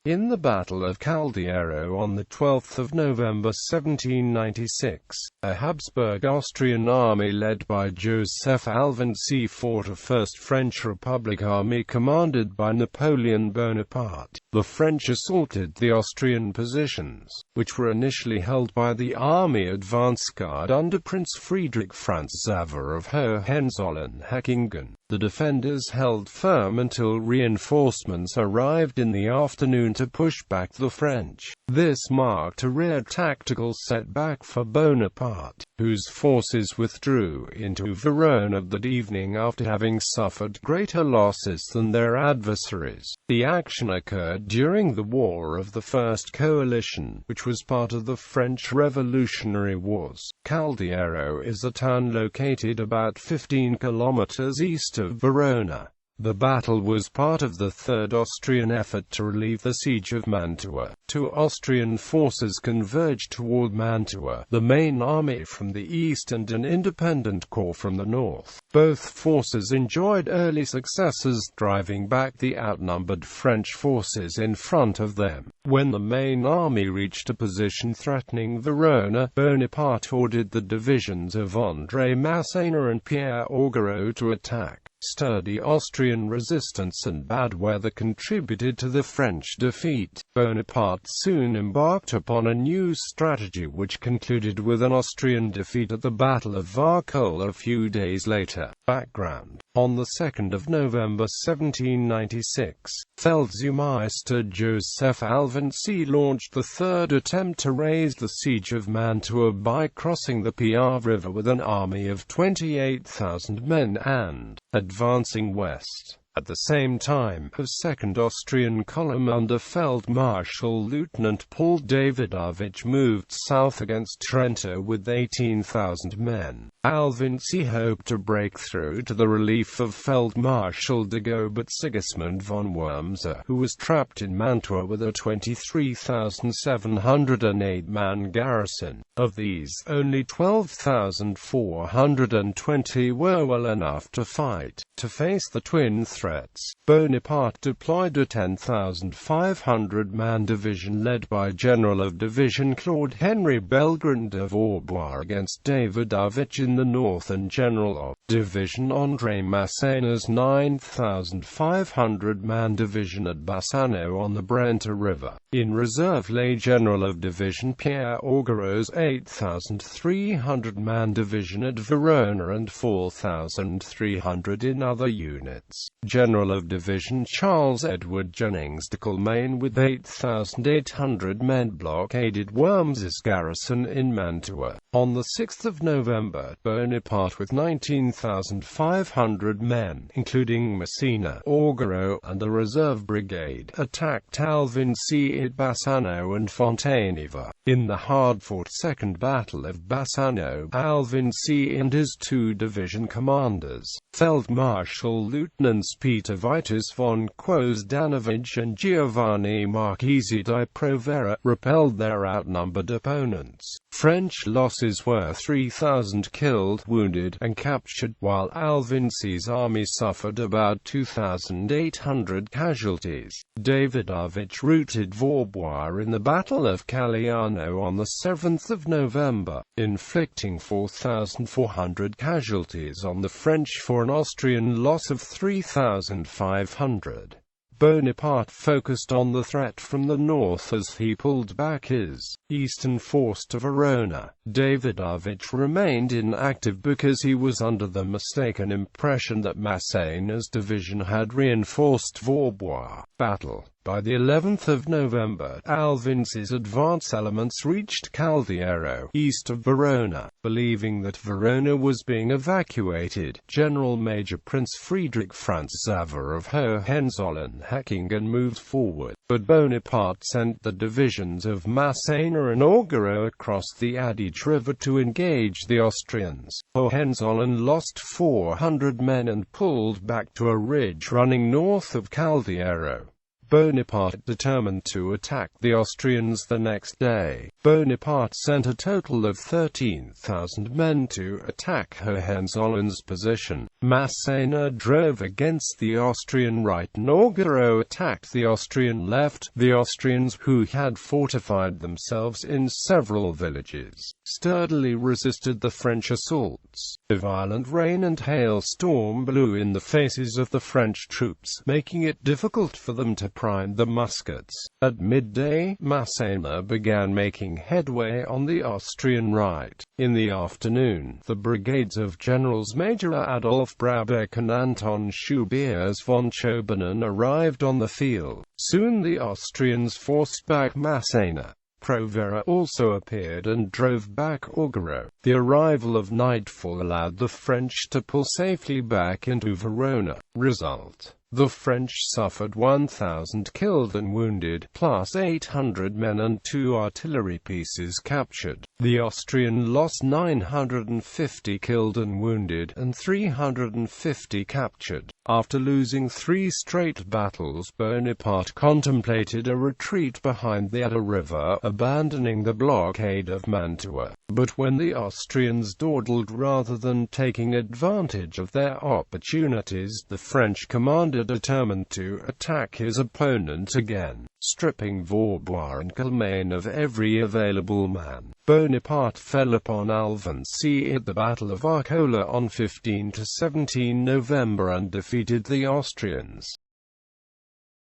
In the Battle of Caldiero on 12 November 1796, a Habsburg Austrian army led by Jozsef Alvinczi fought a First French Republic army commanded by Napoleon Bonaparte. The French assaulted the Austrian positions, which were initially held by the army advance guard under Prince Friedrich Franz Xaver of Hohenzollern-Hechingen. The defenders held firm until reinforcements arrived in the afternoon to push back the French. This marked a rare tactical setback for Bonaparte, whose forces withdrew into Verona that evening after having suffered greater losses than their adversaries. The action occurred during the War of the First Coalition, which was part of the French Revolutionary Wars. Caldiero is a town located about 15 kilometers east of Verona. The battle was part of the Third Austrian effort to relieve the siege of Mantua. Two Austrian forces converged toward Mantua, the main army from the east and an independent corps from the north. Both forces enjoyed early successes, driving back the outnumbered French forces in front of them. When the main army reached a position threatening Verona, Bonaparte ordered the divisions of André Masséna and Pierre Augereau to attack. Sturdy Austrian resistance and bad weather contributed to the French defeat. Bonaparte soon embarked upon a new strategy which concluded with an Austrian defeat at the Battle of Varcol a few days later. Background: on the 2nd of November 1796, Feldseemeister Jozsef Alvinczi launched the third attempt to raise the siege of Mantua by crossing the Piave River with an army of 28,000 men and advancing west. At the same time, a second Austrian column under Feldmarschall Lieutenant Paul Davidovich moved south against Trento with 18,000 men. Alvinczi hoped to break through to the relief of Feldmarschall de but Sigismund von Wurmser, who was trapped in Mantua with a 23,708-man garrison. Of these, only 12,420 were well enough to fight. To face the twin threats, Bonaparte deployed a 10,500-man division led by General of Division Claude Henry Belgrand de Vaubois against Davidovich in the north and General of Division André Masséna's 9,500-man division at Bassano on the Brenta River. In reserve lay General of Division Pierre Augereau's 8,300-man division at Verona and 4,300 in other units. General of Division Charles Edward Jennings de Colmaine with 8,800 men blockaded Wormser's garrison in Mantua. On the 6th of November, Bonaparte with 19,500 men, including Masséna, Augereau, and the reserve brigade, attacked Alvinczi at Bassano and Fontainebleau. In the hard-fought Second Battle of Bassano, Alvinczi and his two division commanders, Feldmarschall Lieutenants Peter Vitus von Quosdanovich and Giovanni Marchesi di Provera, repelled their outnumbered opponents. French losses were 3,000 killed, wounded, and captured, while Alvinci's army suffered about 2,800 casualties. Davidovich routed Vaubois in the Battle of Calliano on the 7th of November, inflicting 4,400 casualties on the French for an Austrian loss of 3,500. Bonaparte focused on the threat from the north as he pulled back his eastern force to Verona. Davidovich remained inactive because he was under the mistaken impression that Masséna's division had reinforced Vaubois. Battle. By the 11th of November, Alvinci's advance elements reached Caldiero, east of Verona. Believing that Verona was being evacuated, General Major Prince Friedrich Franz Xaver of Hohenzollern-Hechingen moved forward, but Bonaparte sent the divisions of Masséna and Augereau across the Adige River to engage the Austrians. Hohenzollern lost 400 men and pulled back to a ridge running north of Caldiero. Bonaparte determined to attack the Austrians the next day. Bonaparte sent a total of 13,000 men to attack Hohenzollern's position. Massena drove against the Austrian right and Augereau attacked the Austrian left. The Austrians, who had fortified themselves in several villages, sturdily resisted the French assaults. A violent rain and hailstorm blew in the faces of the French troops, making it difficult for them to prime the muskets. At midday, Massena began making headway on the Austrian right. In the afternoon, the brigades of Generals Major Adolf Brabeck and Anton Schubiers von Chobenen arrived on the field. Soon the Austrians forced back Massena. Provera also appeared and drove back Augereau. The arrival of nightfall allowed the French to pull safely back into Verona. Result: the French suffered 1,000 killed and wounded, plus 800 men and 2 artillery pieces captured. The Austrian lost 950 killed and wounded, and 350 captured. After losing 3 straight battles, Bonaparte contemplated a retreat behind the Adda River, abandoning the blockade of Mantua. But when the Austrians dawdled rather than taking advantage of their opportunities, the French commander determined to attack his opponent again, stripping Vaubois and Kelmain of every available man. Bonaparte fell upon Alvinczi at the Battle of Arcola on 15–17 November and defeated the Austrians.